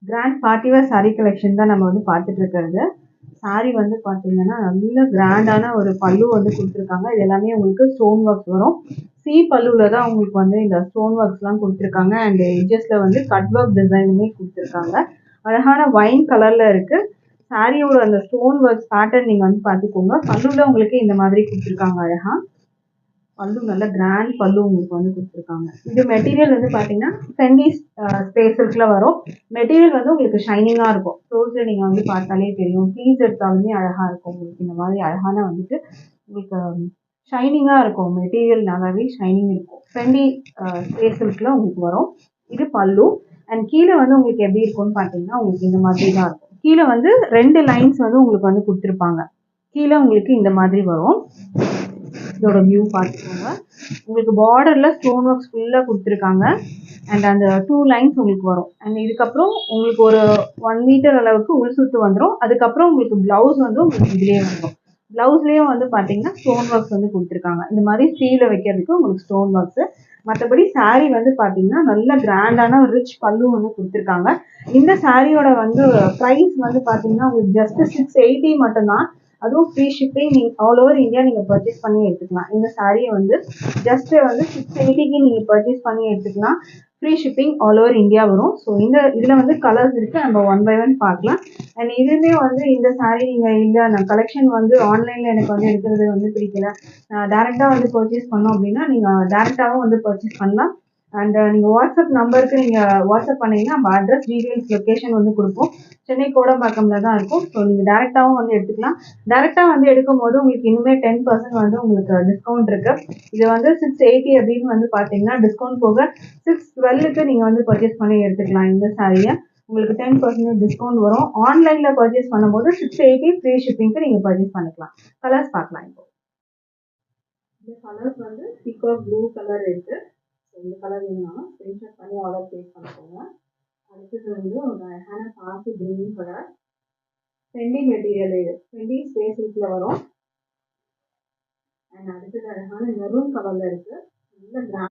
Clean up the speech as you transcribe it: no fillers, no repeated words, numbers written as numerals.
Grand party wear sari collection தான் நம்ம வந்து பார்த்துட்டு இருக்கிறது. சாரீ வந்து பார்த்தீங்கன்னா நல்ல கிராண்டான ஒரு பல்லு வந்து கொடுத்துருக்காங்க. இது எல்லாமே உங்களுக்கு ஸ்டோன் ஒர்க்ஸ் வரும். பல்லுவில் தான் உங்களுக்கு வந்து இந்த ஸ்டோன் ஒர்க்ஸ்லாம் கொடுத்துருக்காங்க. அண்ட் எட்ஜஸில் வந்து கட் ஒர்க் டிசைனுமே கொடுத்துருக்காங்க. அழகான வைன் கலரில் இருக்குது. சாரியோட அந்த ஸ்டோன் ஒர்க்ஸ் பேட்டர்ன் நீங்கள் வந்து பார்த்துக்கோங்க. பல்லுவில் உங்களுக்கு இந்த மாதிரி கொடுத்துருக்காங்க. அழகாக பல்லு நல்ல கிராண்ட் பல்லு உங்களுக்கு வந்து கொடுத்துருக்காங்க. இது மெட்டீரியல் வந்து பார்த்தீங்கன்னா சென்டி ஸ்பேசஸ்ல வரும். மெட்டீரியல் வந்து உங்களுக்கு ஷைனிங்காக இருக்கும். க்ளோஸில் நீங்கள் வந்து பார்த்தாலே தெரியும். பீஸ் எடுத்தாலுமே அழகாக இருக்கும். உங்களுக்கு இந்த மாதிரி அழகான வந்துட்டு உங்களுக்கு ஷைனிங்காக இருக்கும். மெட்டீரியல் நல்லாவே ஷைனிங் இருக்கும். சென்டி ஸ்பேசஸ்ல உங்களுக்கு வரும். இது பல்லு. அண்ட் கீழே வந்து உங்களுக்கு எப்படி இருக்கும்னு பார்த்தீங்கன்னா உங்களுக்கு இந்த மாதிரி தான் இருக்கும். கீழே வந்து 2 லைன்ஸ் வந்து உங்களுக்கு வந்து கொடுத்துருப்பாங்க. கீழே உங்களுக்கு இந்த மாதிரி வரும். இதோட வியூ பார்த்துக்கோங்க. உங்களுக்கு பார்டர்ல ஸ்டோன் ஒர்க்ஸ் ஃபுல்லாக கொடுத்துருக்காங்க. அண்ட் அந்த 2 லைன்ஸ் உங்களுக்கு வரும். அண்ட் இதுக்கப்புறம் உங்களுக்கு ஒரு 1 மீட்டர் அளவுக்கு உள் சுத்து வந்துடும். அதுக்கப்புறம் உங்களுக்கு பிளவுஸ் வந்து உங்களுக்கு இதுலேயே வந்துடும். பிளவுஸ்லேயும் வந்து பார்த்தீங்கன்னா ஸ்டோன் ஒர்க்ஸ் வந்து கொடுத்துருக்காங்க. இந்த மாதிரி ஸ்டீலில் வைக்கிறதுக்கு உங்களுக்கு ஸ்டோன் ஒர்க்ஸு. மற்றபடி சாரீ வந்து பார்த்தீங்கன்னா நல்ல கிராண்டான ஒரு ரிச் பல்லு வந்து கொடுத்துருக்காங்க. இந்த சாரியோட வந்து ப்ரைஸ் வந்து பார்த்தீங்கன்னா உங்களுக்கு ஜஸ்ட் 680 மட்டும்தான். அதுவும் ஃப்ரீ ஷிப்பிங். நீங்கள் ஆல் ஓவர் இந்தியா நீங்கள் பர்ச்சேஸ் பண்ணி எடுத்துக்கலாம். இந்த சாரியை வந்து ஜஸ்ட்டு வந்து 680க்கு நீங்கள் பர்ச்சேஸ் பண்ணி எடுத்துக்கலாம். Free shipping all over India வரும். ஸோ இதில் வந்து கலர்ஸ் இருக்குது. நம்ம 1 by 1 பார்க்கலாம். அண்ட் இதுவுமே வந்து இந்த சாரீ நீங்கள் இல்லை நான் கலெக்ஷன் வந்து ஆன்லைனில் எனக்கு வந்து எடுக்கிறது வந்து பிடிக்கல, நான் டேரெக்டாக வந்து பர்ச்சேஸ் பண்ணோம் அப்படின்னா நீங்கள் டேரெக்டாகவும் வந்து பர்ச்சேஸ் பண்ணலாம். அண்ட் நீங்கள் வாட்ஸ்அப் நம்பருக்கு நீங்கள் வாட்ஸ்அப் பண்ணிங்கன்னா நம்ம அட்ரஸ் டீட்டெயில்ஸ் லொக்கேஷன் வந்து கொடுப்போம். சென்னை கோடம்பாக்கம்ல தான் இருக்கும். ஸோ நீங்கள் டேரெக்டாகவும் வந்து எடுத்துக்கலாம். டேரெக்டாக வந்து எடுக்கும் போது உங்களுக்கு இன்னுமே 10% வந்து உங்களுக்கு டிஸ்கவுண்ட் இருக்குது. இது வந்து 680 அப்படின்னு வந்து பார்த்தீங்கன்னா டிஸ்கவுண்ட் போக 612க்கு நீங்கள் வந்து பர்ச்சேஸ் பண்ணி எடுத்துக்கலாம். இந்த சாரியை உங்களுக்கு 10% டிஸ்கவுண்ட் வரும். ஆன்லைனில் பர்ச்சேஸ் பண்ணும்போது 680 ஃப்ரீ ஷிப்பிங்க்கு நீங்கள் பர்ச்சேஸ் பண்ணிக்கலாம். கலர்ஸ் பார்க்கலாம். இப்போ இந்த கலர்ஸ் வந்து பீகாக் ப்ளூ கலர் இருக்குது. இந்த கலர் வேணும்னா ஸ்க்ரீன்ஷாட் பண்ணி ஆர்டர் ப்ளேஸ் பண்ணிக்கோங்க. அடுத்தது வந்து ஒரு அழகான பாசி கிரீன் கலர் சென்டி மெட்டீரியல். இது சென்டி ஸ்பேஸில் வரும். அண்ட் அடுத்தது அழகான மெரூன் கலரில் இருக்குது. நல்ல